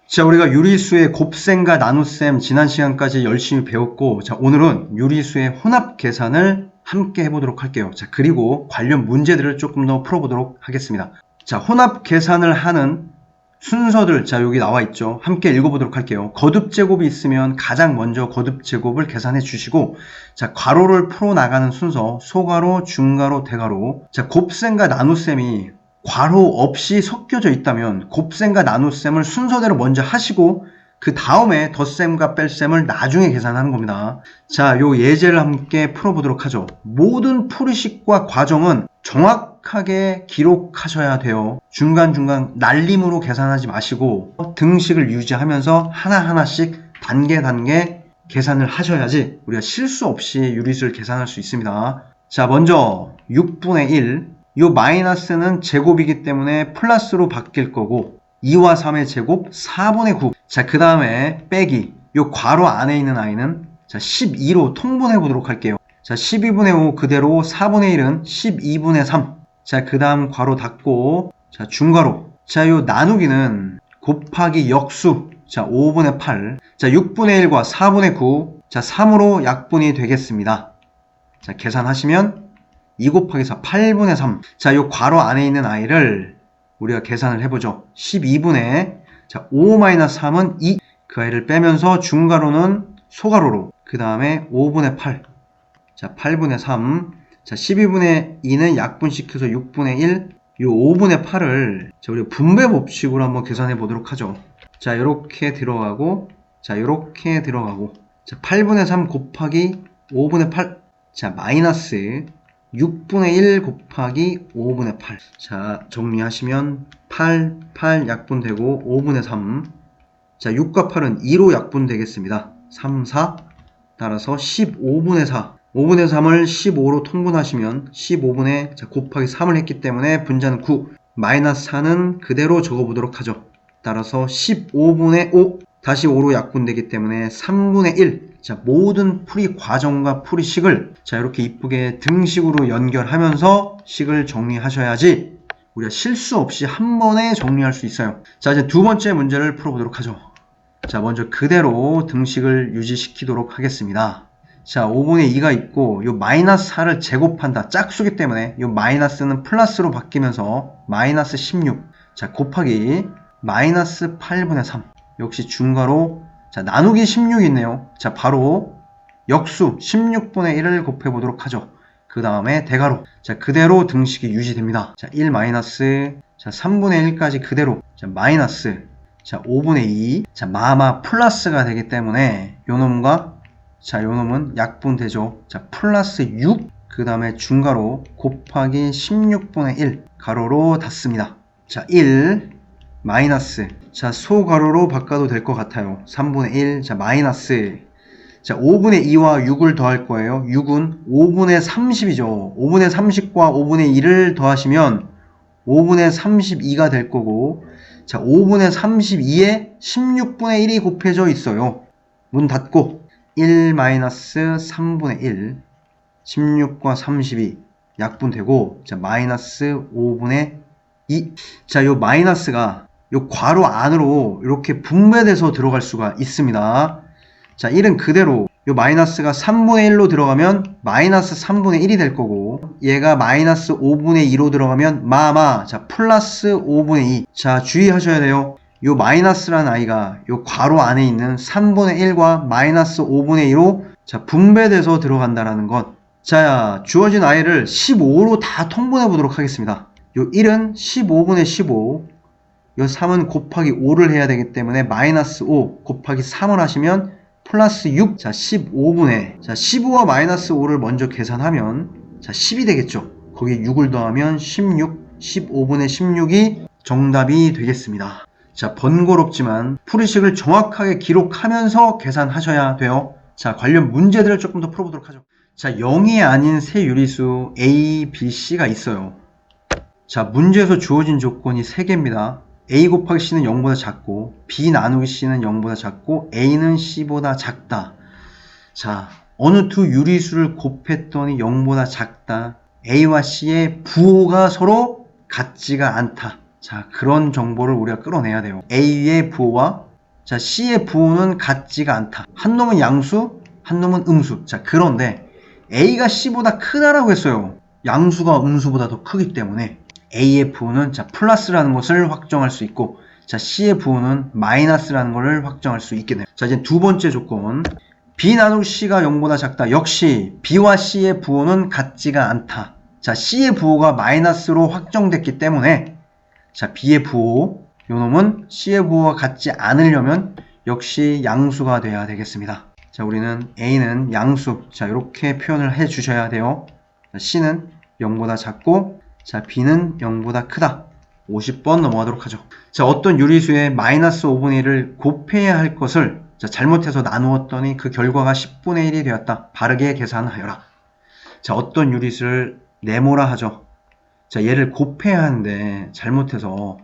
자, 우리가 유리수의 곱셈과 나눗셈 지난 시간까지 열심히 배웠고, 자, 오늘은 유리수의 혼합 계산을 함께 해보도록 할게요. 자, 그리고 관련 문제들을 조금 더 풀어보도록 하겠습니다. 자, 혼합 계산을 하는 순서들, 자, 여기 나와 있죠. 함께 읽어보도록 할게요. 거듭 제곱이 있으면 가장 먼저 거듭 제곱을 계산해 주시고, 자, 괄호를 풀어나가는 순서, 소괄호, 중괄호, 대괄호. 자, 곱셈과 나눗셈이 괄호 없이 섞여져 있다면 곱셈과 나눗셈을 순서대로 먼저 하시고 그 다음에 덧셈과 뺄셈을 나중에 계산하는 겁니다. 자, 요 예제를 함께 풀어보도록 하죠. 모든 풀이식과 과정은 정확하게 기록하셔야 돼요. 중간중간 날림으로 계산하지 마시고 등식을 유지하면서 하나하나씩 단계 계산을 하셔야지 우리가 실수 없이 유리수를 계산할 수 있습니다. 자, 먼저 6분의 1, 요 마이너스는 제곱이기 때문에 플러스로 바뀔 거고 2와 3의 제곱 4분의 9. 자, 그 다음에 빼기. 요 괄호 안에 있는 i는 자 12로 통분해 보도록 할게요. 자, 12분의 5 그대로 4분의 1은 12분의 3. 자, 그 다음 괄호 닫고 자, 중괄호. 자, 요 나누기는 곱하기 역수. 자, 5분의 8. 자, 6분의 1과 4분의 9. 자, 3으로 약분이 되겠습니다. 자, 계산하시면 2 곱하기 4, 8분의 3. 자, 요 괄호 안에 있는 i를 우리가 계산을 해보죠. 12분의, 자, 5-3은 2. 그 i를 빼면서 중괄호는 소괄호로. 그 다음에 5분의 8. 자, 8분의 3. 자, 12분의 2는 약분시켜서 6분의 1. 요 5분의 8을, 자, 우리가 분배 법칙으로 한번 계산해 보도록 하죠. 자, 요렇게 들어가고, 자, 요렇게 들어가고. 자, 8분의 3 곱하기 5분의 8. 자, 마이너스 6분의 1 곱하기 5분의 8. 자, 정리하시면 8 약분되고 5분의 3. 자, 6과 8은 2로 약분되겠습니다. 3, 4. 따라서 15분의 4. 5분의 3을 15로 통분하시면 15분의 자, 곱하기 3을 했기 때문에 분자는 9. 마이너스 4는 그대로 적어보도록 하죠. 따라서 15분의 5. 다시 5로 약분되기 때문에 3분의 1. 자, 모든 풀이 과정과 풀이식을 자, 이렇게 이쁘게 등식으로 연결하면서 식을 정리하셔야지 우리가 실수 없이 한 번에 정리할 수 있어요. 자, 이제 두 번째 문제를 풀어보도록 하죠. 자, 먼저 그대로 등식을 유지시키도록 하겠습니다. 자, 5분의 2가 있고 요 마이너스 4를 제곱한다. 짝수기 때문에 요 마이너스는 플러스로 바뀌면서 마이너스 16. 자, 곱하기 마이너스 8분의 3. 역시 중괄호. 자, 나누기 16이 있네요. 자, 바로 역수 16분의 1을 곱해보도록 하죠. 그 다음에 대괄호. 자, 그대로 등식이 유지됩니다. 자, 1 마이너스. 자, 3분의 1까지 그대로. 자, 마이너스. 자, 5분의 2. 자, 마마 플러스가 되기 때문에 요 놈과 자, 요 놈은 약분되죠. 자, 플러스 6. 그 다음에 중괄호 곱하기 16분의 1. 가로로 닫습니다. 자, 1 마이너스. 자, 소괄호로 바꿔도 될 것 같아요. 3분의 1. 자, 마이너스. 자, 5분의 2와 6을 더할 거예요. 6은 5분의 30이죠. 5분의 30과 5분의 1을 더하시면 5분의 32가 될 거고, 자, 5분의 32에 16분의 1이 곱해져 있어요. 문 닫고, 1 마이너스 3분의 1. 16과 32 약분되고, 자, 마이너스 5분의 2. 자, 요 마이너스가 요 괄호 안으로 이렇게 분배돼서 들어갈 수가 있습니다. 자, 1은 그대로 요 마이너스가 3분의 1로 들어가면 마이너스 3분의 1이 될 거고 얘가 마이너스 5분의 2로 들어가면 자, 플러스 5분의 2. 자, 주의하셔야 돼요. 요 마이너스라는 i가 요 괄호 안에 있는 3분의 1과 마이너스 5분의 2로 자, 분배돼서 들어간다라는 것. 자, 주어진 i를 15로 다 통분해 보도록 하겠습니다. 요 1은 15분의 15. 요 3은 곱하기 5를 해야 되기 때문에 마이너스 5 곱하기 3을 하시면 플러스 6. 자, 15분의 자, 15와 마이너스 5를 먼저 계산하면 자, 10이 되겠죠. 거기에 6을 더하면 16. 15분의 16이 정답이 되겠습니다. 자, 번거롭지만 풀이식을 정확하게 기록하면서 계산하셔야 돼요. 자, 관련 문제들을 조금 더 풀어보도록 하죠. 자, 0이 아닌 세 유리수 A, B, C가 있어요. 자, 문제에서 주어진 조건이 3개입니다. A 곱하기 C는 0보다 작고 B 나누기 C는 0보다 작고 A는 C보다 작다. 자, 어느 두 유리수를 곱했더니 0보다 작다. A와 C의 부호가 서로 같지가 않다. 자, 그런 정보를 우리가 끌어내야 돼요. A의 부호와 자, C의 부호는 같지가 않다. 한 놈은 양수, 한 놈은 음수. 자, 그런데 A가 C보다 크다라고 했어요. 양수가 음수보다 더 크기 때문에 A의 부호는 자, 플러스라는 것을 확정할 수 있고, 자, C의 부호는 마이너스라는 것을 확정할 수 있겠네요. 자, 이제 두 번째 조건. B 나누기 C가 0보다 작다. 역시 B와 C의 부호는 같지가 않다. 자, C의 부호가 마이너스로 확정됐기 때문에 자, B의 부호, 요놈은 C의 부호와 같지 않으려면 역시 양수가 돼야 되겠습니다. 자, 우리는 A는 양수. 자, 이렇게 표현을 해 주셔야 돼요. 자, C는 0보다 작고, 자, B는 0보다 크다. 50번 넘어가도록 하죠. 자, 어떤 유리수의 마이너스 5분의 1을 곱해야 할 것을 자, 잘못해서 나누었더니 그 결과가 10분의 1이 되었다. 바르게 계산하여라. 자, 어떤 유리수를 네모라 하죠. 자, 얘를 곱해야 하는데 잘못해서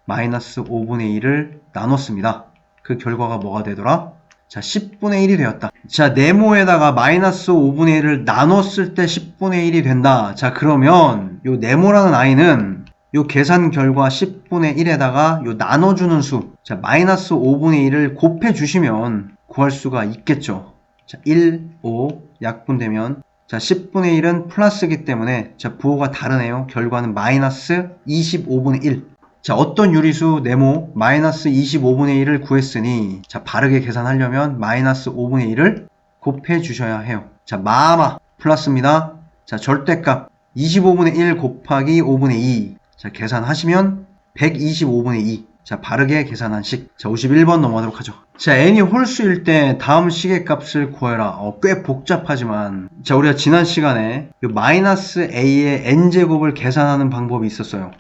마이너스 5분의 1을 나눴습니다. 그 결과가 뭐가 되더라? 자, 10분의 1이 되었다. 자, 네모에다가 마이너스 5분의 1을 나눴을 때 10분의 1이 된다. 자, 그러면 요 네모라는 아이는 요 계산 결과 10분의 1에다가 요 나눠주는 수, 자, 마이너스 5분의 1을 곱해 주시면 구할 수가 있겠죠. 자, 1, 5 약분되면 자, 10분의 1은 플러스이기 때문에 자, 부호가 다르네요. 결과는 마이너스 25분의 1. 자, 어떤 유리수 네모 마이너스 25분의 1을 구했으니 자, 바르게 계산하려면 마이너스 5분의 1을 곱해 주셔야 해요. 자, 마마 플러스입니다. 자, 절대값 25분의 1 곱하기 5분의 2. 자, 계산하시면 125분의 2. 자, 바르게 계산한 식. 자, 51번 넘어가도록 하죠. 자, n이 홀수일 때 다음 식의 값을 구해라. 꽤 복잡하지만 자, 우리가 지난 시간에 요 마이너스 a의 n제곱을 계산하는 방법이 있었어요.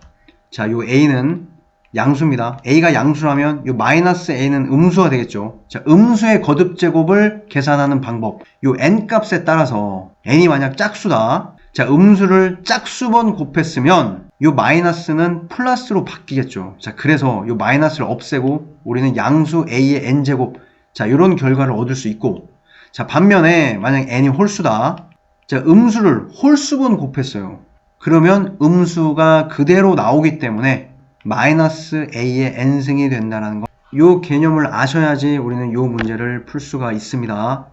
자, 요 a는 양수입니다. a가 양수라면 요 마이너스 a는 음수가 되겠죠. 자, 음수의 거듭제곱을 계산하는 방법. 요 n 값에 따라서 n이 만약 짝수다. 자, 음수를 짝수번 곱했으면 요 마이너스는 플러스로 바뀌겠죠. 자, 그래서 요 마이너스를 없애고 우리는 양수 a의 n제곱, 자, 요런 결과를 얻을 수 있고, 자, 반면에 만약 n이 홀수다. 자, 음수를 홀수번 곱했어요. 그러면 음수가 그대로 나오기 때문에 마이너스 a의 n승이 된다는 거, 요 개념을 아셔야지 우리는 요 문제를 풀 수가 있습니다.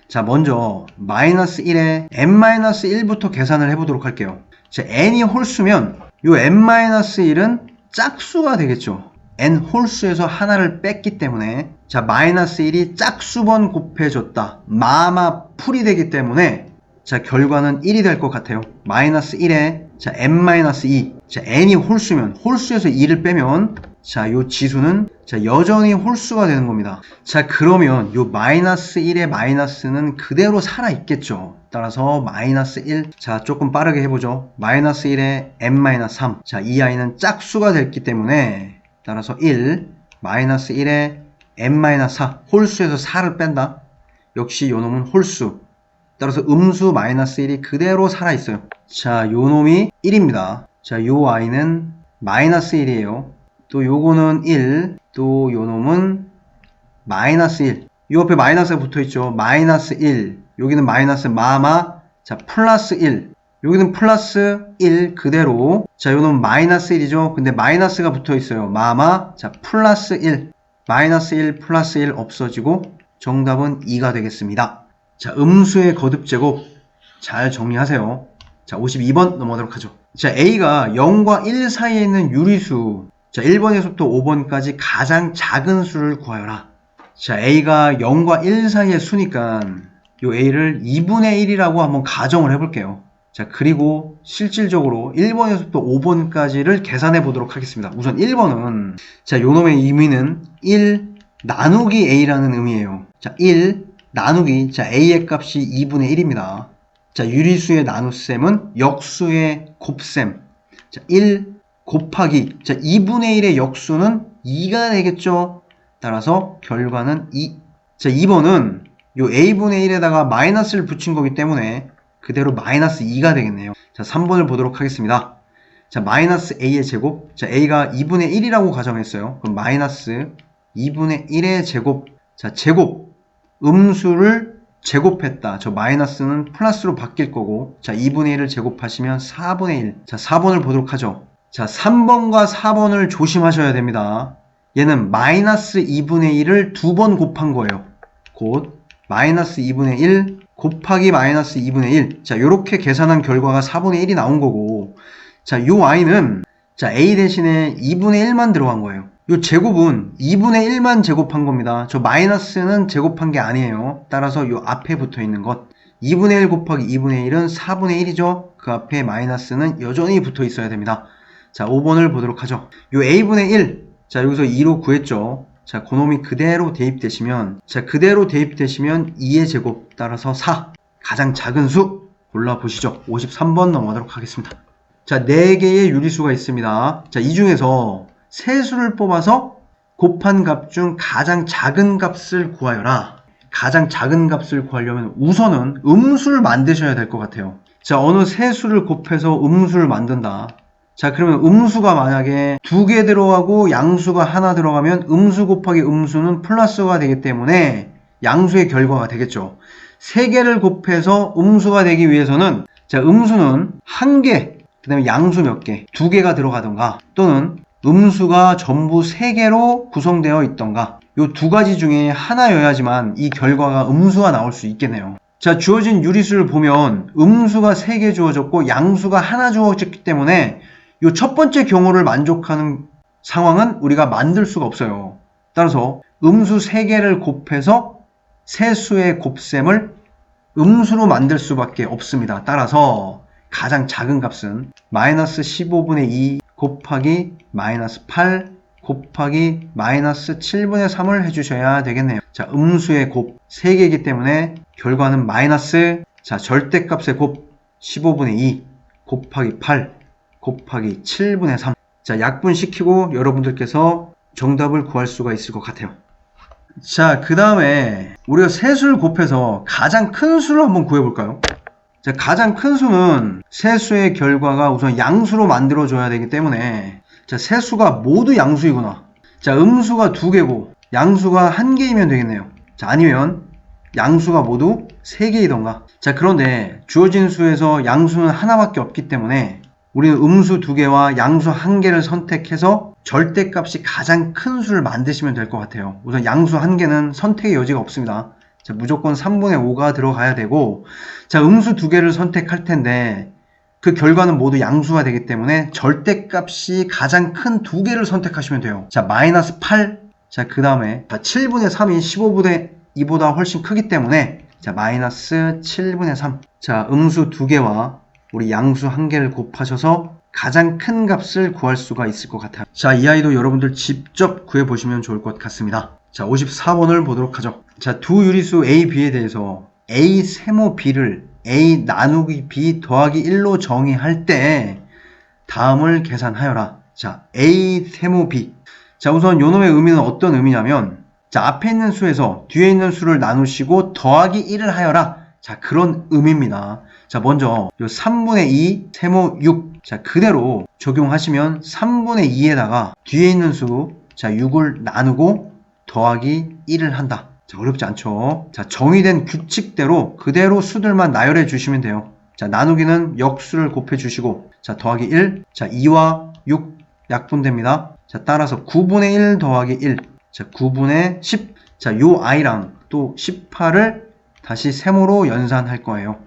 자, 먼저 마이너스 1에 n-1부터 계산을 해보도록 할게요. 자, n이 홀수면 요 n-1은 짝수가 되겠죠. n 홀수에서 하나를 뺐기 때문에 자, 마이너스 1이 짝수번 곱해줬다. 마마 풀이 되기 때문에 자, 결과는 1이 될 것 같아요. 마이너스 1에 자, n-2. 자, n이 홀수면 홀수에서 2를 빼면 자, 요 지수는 자, 여전히 홀수가 되는 겁니다. 자, 그러면 요 마이너스 1의 마이너스는 그대로 살아있겠죠. 따라서 마이너스 1. 자, 조금 빠르게 해보죠. 마이너스 1에 n-3. 자, 이 아이는 짝수가 됐기 때문에 따라서 1. 마이너스 1에 n-4. 홀수에서 4를 뺀다. 역시 요 놈은 홀수. 따라서 음수 마이너스 1이 그대로 살아있어요. 자, 요 놈이 1입니다. 자, 요 아이는 마이너스 1이에요. 또 요거는 1, 또 요 놈은 마이너스 1. 요 옆에 마이너스가 붙어있죠. 마이너스 1. 여기는 마이너스 마마. 자, 플러스 1. 여기는 플러스 1 그대로. 자, 요 놈은 마이너스 1이죠. 근데 마이너스가 붙어있어요. 마마. 자, 플러스 1. 마이너스 1 플러스 1 없어지고 정답은 2가 되겠습니다. 자, 음수의 거듭제곱 잘 정리하세요. 자, 52번 넘어가도록 하죠. 자, A가 0과 1 사이에 있는 유리수. 자, 1번에서부터 5번까지 가장 작은 수를 구하여라. 자, A가 0과 1 사이의 수니까 요 A를 2분의 1이라고 한번 가정을 해볼게요. 자, 그리고 실질적으로 1번에서부터 5번까지를 계산해 보도록 하겠습니다. 우선 1번은 자, 요 놈의 의미는 1 나누기 A라는 의미예요. 자, 1 나누기 자, A의 값이 2분의 1입니다. 자, 유리수의 나눗셈은 역수의 곱셈. 자, 1 곱하기 자, 2분의 1의 역수는 2가 되겠죠. 따라서 결과는 2. 자, 2번은 요 a분의 1에다가 마이너스를 붙인 거기 때문에 그대로 마이너스 2가 되겠네요. 자, 3번을 보도록 하겠습니다. 자, 마이너스 a의 제곱. 자, a가 2분의 1이라고 가정했어요. 그럼 마이너스 2분의 1의 제곱. 자, 제곱. 음수를 제곱했다. 저 마이너스는 플러스로 바뀔 거고, 자, 2분의 1을 제곱하시면 4분의 1. 자, 4번을 보도록 하죠. 자, 3번과 4번을 조심하셔야 됩니다. 얘는 마이너스 2분의 1을 두 번 곱한 거예요. 곧 마이너스 2분의 1 곱하기 마이너스 2분의 1. 자, 요렇게 계산한 결과가 4분의 1이 나온 거고, 자, 요 y는 자, a 대신에 2분의 1만 들어간 거예요. 요 제곱은 2분의 1만 제곱한 겁니다. 저 마이너스는 제곱한 게 아니에요. 따라서 요 앞에 붙어 있는 것 2분의 1 곱하기 2분의 1은 4분의 1이죠. 그 앞에 마이너스는 여전히 붙어 있어야 됩니다. 자, 5번을 보도록 하죠. 요 a분의 1, 자, 여기서 2로 구했죠. 자, 그놈이 그대로 대입되시면, 자, 그대로 대입되시면 2의 제곱 따라서 4. 가장 작은 수 골라보시죠. 53번 넘어가도록 하겠습니다. 자, 4개의 유리수가 있습니다. 자, 이 중에서 세 수를 뽑아서 곱한 값 중 가장 작은 값을 구하여라. 가장 작은 값을 구하려면 우선은 음수를 만드셔야 될 것 같아요. 자, 어느 세 수를 곱해서 음수를 만든다. 자, 그러면 음수가 만약에 2개 들어가고 양수가 하나 들어가면 음수 곱하기 음수는 플러스가 되기 때문에 양수의 결과가 되겠죠. 3개를 곱해서 음수가 되기 위해서는 자, 음수는 1개, 그 다음에 양수 몇 개, 2개가 들어가던가 또는 음수가 전부 3개로 구성되어 있던가 요 두 가지 중에 하나여야지만 이 결과가 음수가 나올 수 있겠네요. 자, 주어진 유리수를 보면 음수가 3개 주어졌고 양수가 하나 주어졌기 때문에 이 첫 번째 경우를 만족하는 상황은 우리가 만들 수가 없어요. 따라서 음수 3개를 곱해서 세수의 곱셈을 음수로 만들 수밖에 없습니다. 따라서 가장 작은 값은 마이너스 15분의 2 곱하기 마이너스 8 곱하기 마이너스 7분의 3을 해주셔야 되겠네요. 자, 음수의 곱 3개이기 때문에 결과는 마이너스, 자, 절대값의 곱 15분의 2 곱하기 8 곱하기 7분의 3. 자, 약분시키고 여러분들께서 정답을 구할 수가 있을 것 같아요. 자, 그 다음에 우리가 세수를 곱해서 가장 큰 수를 한번 구해볼까요? 자, 가장 큰 수는 세수의 결과가 우선 양수로 만들어줘야 되기 때문에 자, 세수가 모두 양수이구나. 자, 음수가 2개고 양수가 1개이면 되겠네요. 자, 아니면 양수가 모두 3개이던가. 자, 그런데 주어진 수에서 양수는 하나밖에 없기 때문에 우리는 음수 2개와 양수 1개를 선택해서 절대값이 가장 큰 수를 만드시면 될 것 같아요. 우선 양수 1개는 선택의 여지가 없습니다. 자, 무조건 3분의 5가 들어가야 되고, 자, 음수 2개를 선택할 텐데 그 결과는 모두 양수가 되기 때문에 절대값이 가장 큰 2개를 선택하시면 돼요. 자, 마이너스 8. 자, 그 다음에 7분의 3이 15분의 2보다 훨씬 크기 때문에 자, 마이너스 7분의 3. 자, 음수 2개와 우리 양수 1개를 곱하셔서 가장 큰 값을 구할 수가 있을 것 같아요. 자, 이 아이도 여러분들 직접 구해보시면 좋을 것 같습니다. 자, 54번을 보도록 하죠. 자, 두 유리수 A, B에 대해서 A 세모 B를 A 나누기 B 더하기 1로 정의할 때 다음을 계산하여라. 자, A 세모 B. 자, 우선 요놈의 의미는 어떤 의미냐면 자, 앞에 있는 수에서 뒤에 있는 수를 나누시고 더하기 1을 하여라. 자, 그런 의미입니다. 자, 먼저 요 3분의 2 세모 6. 자, 그대로 적용하시면 3분의 2에다가 뒤에 있는 수 자, 6을 나누고 더하기 1을 한다. 자, 어렵지 않죠? 자, 정의된 규칙대로 그대로 수들만 나열해 주시면 돼요. 자, 나누기는 역수를 곱해 주시고 자, 더하기 1. 자, 2와 6 약분됩니다. 자, 따라서 9분의 1 더하기 1. 자, 9분의 10. 자, 요 i랑 또 18을 다시 세모로 연산할 거예요.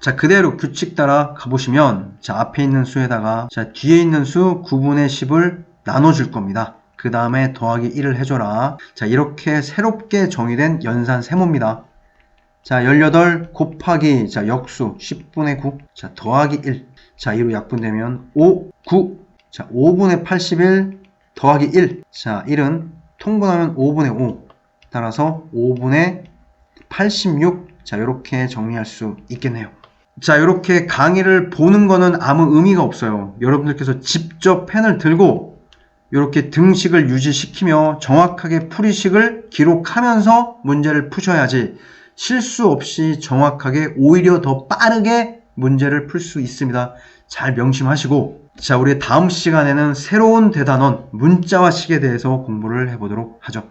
자, 그대로 규칙 따라 가보시면 자, 앞에 있는 수에다가 자, 뒤에 있는 수 9분의 10을 나눠줄 겁니다. 그 다음에 더하기 1을 해줘라. 자, 이렇게 새롭게 정의된 연산 세모입니다. 자, 18 곱하기 자, 역수 10분의 9. 자, 더하기 1. 자, 2로 약분되면 5, 9. 자, 5분의 81 더하기 1. 자, 1은 통분하면 5분의 5. 따라서 5분의 86. 자, 이렇게 정리할 수 있겠네요. 자, 이렇게 강의를 보는 거는 아무 의미가 없어요. 여러분들께서 직접 펜을 들고 이렇게 등식을 유지시키며 정확하게 풀이식을 기록하면서 문제를 푸셔야지 실수 없이 정확하게 오히려 더 빠르게 문제를 풀 수 있습니다. 잘 명심하시고 자, 우리 다음 시간에는 새로운 대단원 문자와 식에 대해서 공부를 해보도록 하죠.